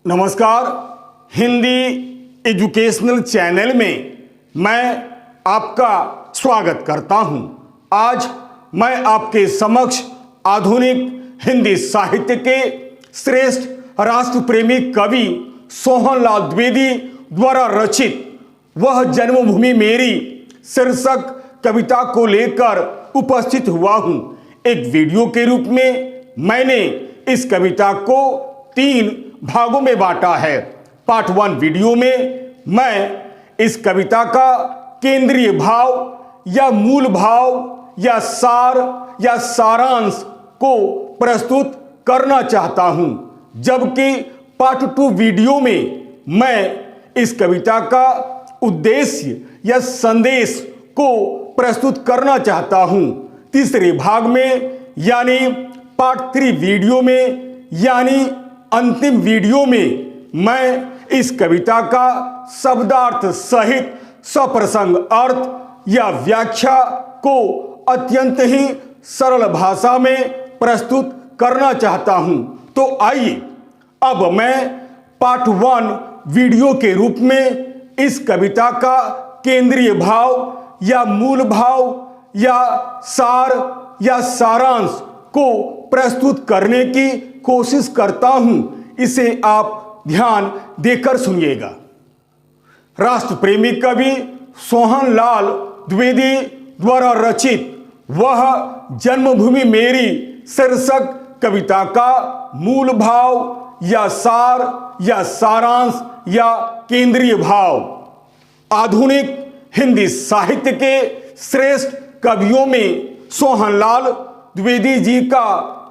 नमस्कार। Hindi educational channel में मैं आपका स्वागत करता हूं। आज मैं आपके समक्ष आधुनिक हिंदी साहित्य के श्रेष्ठ राष्ट्र प्रेमी कवि सोहनलाल द्विवेदी द्वारा रचित वह जन्मभूमि मेरी शीर्षक कविता को लेकर उपस्थित हुआ हूं। एक वीडियो के रूप में मैंने इस कविता को 3 भागों में बांटा है। पार्ट 1 वीडियो में मैं इस कविता का केंद्रीय भाव या मूल भाव या सार या सारांश को प्रस्तुत करना चाहता हूं, जबकि पार्ट 2 वीडियो में मैं इस कविता का उद्देश्य या संदेश को प्रस्तुत करना चाहता हूं। तीसरे भाग में यानी पार्ट 3 वीडियो में यानी अंतिम वीडियो में मैं इस कविता का शब्दार्थ सहित सप्रसंग अर्थ या व्याख्या को अत्यंत ही सरल भाषा में प्रस्तुत करना चाहता हूं। तो आइए अब मैं पार्ट 1 वीडियो के रूप में इस कविता का केंद्रीय भाव या मूल भाव या सार या सारांश को प्रस्तुत करने की कोशिश करता हूं। इसे आप ध्यान देकर सुनिएगा। राष्ट्र प्रेमी कवि सोहनलाल द्विवेदी द्वारा रचित वह जन्मभूमि मेरी शीर्षक कविता का मूल भाव या सार या सारांश या केंद्रीय भाव आधुनिक हिंदी साहित्य के श्रेष्ठ कवियों में सोहनलाल द्विवेदी जी का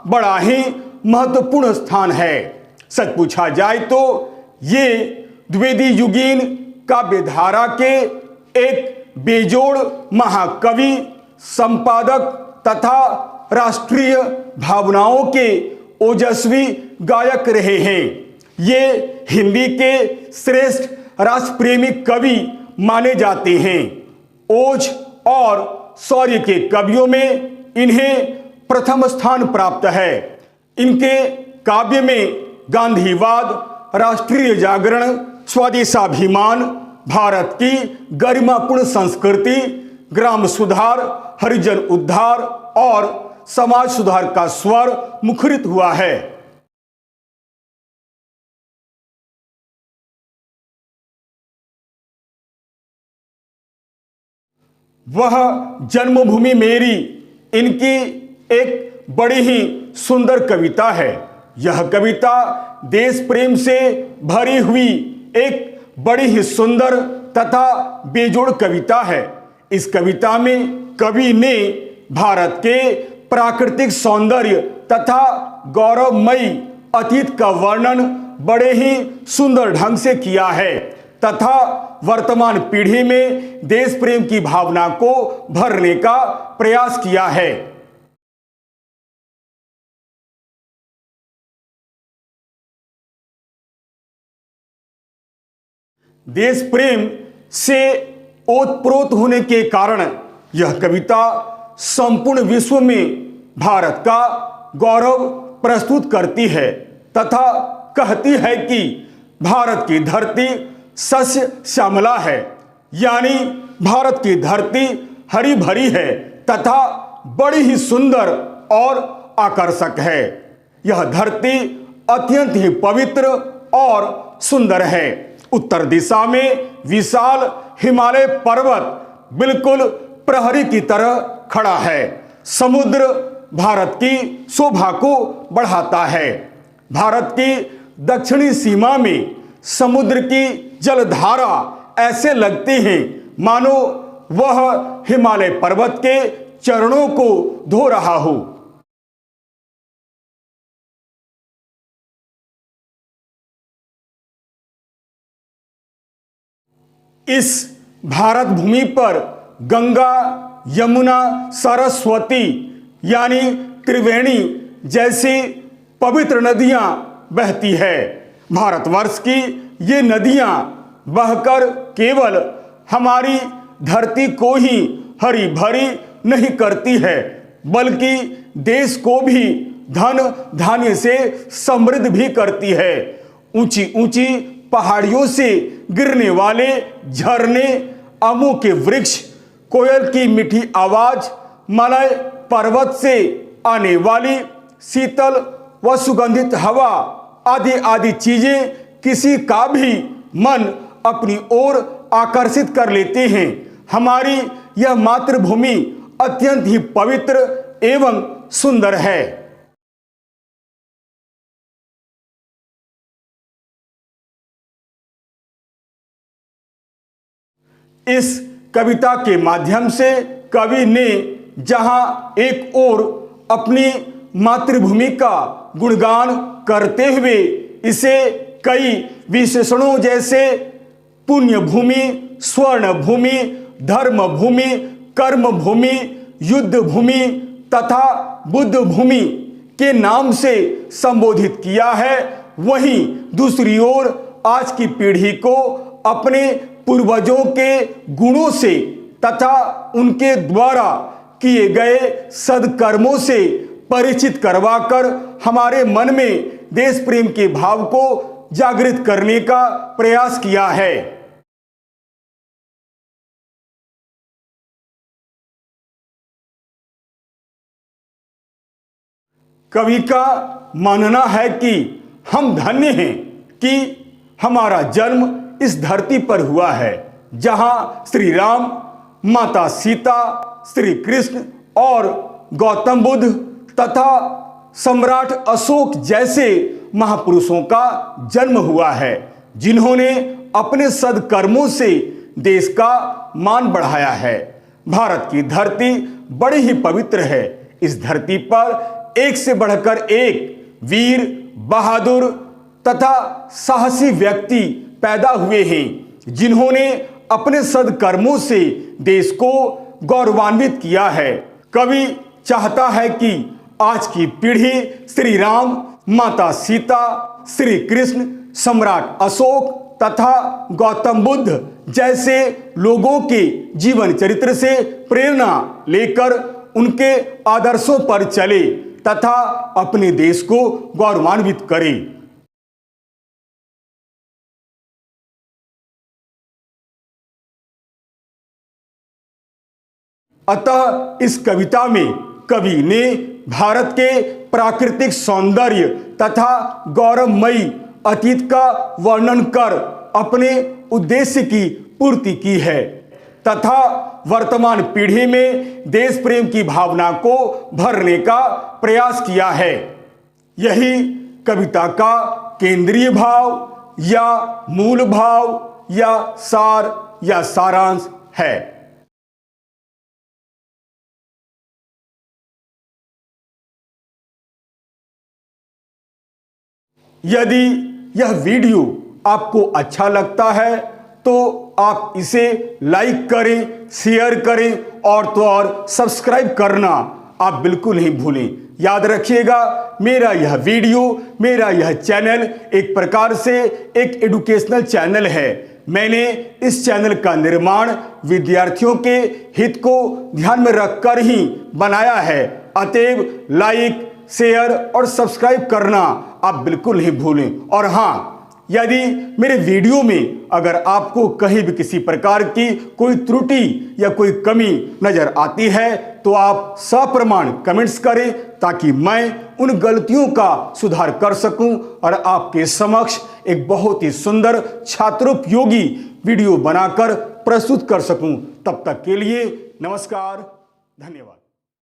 बड़ा ही महत्वपूर्ण स्थान है। सच पूछा जाए तो ये द्विवेदी युगीन काव्यधारा के एक बेजोड़ महाकवि, संपादक तथा राष्ट्रीय भावनाओं के ओजस्वी गायक रहे हैं। ये हिंदी के श्रेष्ठ राष्ट्रप्रेमी कवि माने जाते हैं। ओज और शौर्य के कवियों में इन्हें प्रथम स्थान प्राप्त है। इनके काव्य में गांधीवाद, राष्ट्रीय जागरण, स्वदेशाभिमान, भारत की गरिमापूर्ण संस्कृति, ग्राम सुधार, हरिजन उद्धार और समाज सुधार का स्वर मुखरित हुआ है। वह जन्मभूमि मेरी इनकी एक बड़ी ही सुंदर कविता है। यह कविता देश प्रेम से भरी हुई एक बड़ी ही सुंदर तथा बेजोड़ कविता है। इस कविता में कवि ने भारत के प्राकृतिक सौंदर्य तथा गौरवमयी अतीत का वर्णन बड़े ही सुंदर ढंग से किया है तथा वर्तमान पीढ़ी में देश प्रेम की भावना को भरने का प्रयास किया है। देश प्रेम से ओतप्रोत होने के कारण यह कविता संपूर्ण विश्व में भारत का गौरव प्रस्तुत करती है तथा कहती है कि भारत की धरती सस्य श्यामला है, यानी भारत की धरती हरी भरी है तथा बड़ी ही सुंदर और आकर्षक है। यह धरती अत्यंत ही पवित्र और सुंदर है। उत्तर दिशा में विशाल हिमालय पर्वत बिल्कुल प्रहरी की तरह खड़ा है। समुद्र भारत की शोभा को बढ़ाता है। भारत की दक्षिणी सीमा में समुद्र की जलधारा ऐसे लगती है मानो वह हिमालय पर्वत के चरणों को धो रहा हो। इस भारत भूमि पर गंगा, यमुना, सरस्वती यानी त्रिवेणी जैसी पवित्र नदियां बहती है। भारतवर्ष की ये नदियां बहकर केवल हमारी धरती को ही हरी भरी नहीं करती है, बल्कि देश को भी धन धान्य से समृद्ध भी करती है। ऊंची ऊंची पहाड़ियों से गिरने वाले झरने, आमों के वृक्ष, कोयल की मीठी आवाज, मलय पर्वत से आने वाली शीतल व सुगंधित हवा आदि आदि चीजें किसी का भी मन अपनी ओर आकर्षित कर लेते हैं। हमारी यह मातृभूमि अत्यंत ही पवित्र एवं सुंदर है। इस कविता के माध्यम से कवि ने जहां एक ओर अपनी मातृभूमि का गुणगान करते हुए इसे कई विशेषणों जैसे पुण्य भूमि, स्वर्ण भूमि, धर्म भूमि, कर्म भूमि, युद्ध भूमि तथा बुद्ध भूमि के नाम से संबोधित किया है, वहीं दूसरी ओर आज की पीढ़ी को अपने पूर्वजों के गुणों से तथा उनके द्वारा किए गए सद्कर्मों से परिचित करवाकर हमारे मन में देश प्रेम के भाव को जागृत करने का प्रयास किया है। कवि का मानना है कि हम धन्य हैं कि हमारा जन्म इस धरती पर हुआ है, जहां श्री राम, माता सीता, श्री कृष्ण और गौतम बुद्ध तथा सम्राट अशोक जैसे महापुरुषों का जन्म हुआ है, जिन्होंने अपने सद्कर्मों से देश का मान बढ़ाया है। भारत की धरती बड़ी ही पवित्र है। इस धरती पर एक से बढ़कर एक वीर, बहादुर तथा साहसी व्यक्ति पैदा हुए हैं, जिन्होंने अपने सद्कर्मों से देश को गौरवान्वित किया है। कवि चाहता है कि आज की पीढ़ी श्री राम, माता सीता, श्री कृष्ण, सम्राट अशोक तथा गौतम बुद्ध जैसे लोगों के जीवन चरित्र से प्रेरणा लेकर उनके आदर्शों पर चले तथा अपने देश को गौरवान्वित करे। अतः इस कविता में कवि ने भारत के प्राकृतिक सौंदर्य तथा गौरवमयी अतीत का वर्णन कर अपने उद्देश्य की पूर्ति की है तथा वर्तमान पीढ़ी में देश प्रेम की भावना को भरने का प्रयास किया है। यही कविता का केंद्रीय भाव या मूल भाव या सार या सारांश है। यदि यह वीडियो आपको अच्छा लगता है तो आप इसे लाइक करें, शेयर करें और तो और सब्सक्राइब करना आप बिल्कुल नहीं भूलें। याद रखिएगा, मेरा यह वीडियो, मेरा यह चैनल एक प्रकार से एक एजुकेशनल चैनल है। मैंने इस चैनल का निर्माण विद्यार्थियों के हित को ध्यान में रखकर ही बनाया है। अतएव लाइक, शेयर और सब्सक्राइब करना आप बिल्कुल नहीं भूलें। और हाँ, यदि मेरे वीडियो में अगर आपको कहीं भी किसी प्रकार की कोई त्रुटि या कोई कमी नजर आती है तो आप सप्रमाण कमेंट्स करें, ताकि मैं उन गलतियों का सुधार कर सकूं और आपके समक्ष एक बहुत ही सुंदर छात्रोपयोगी वीडियो बनाकर प्रस्तुत कर सकूं। तब तक के लिए नमस्कार, धन्यवाद।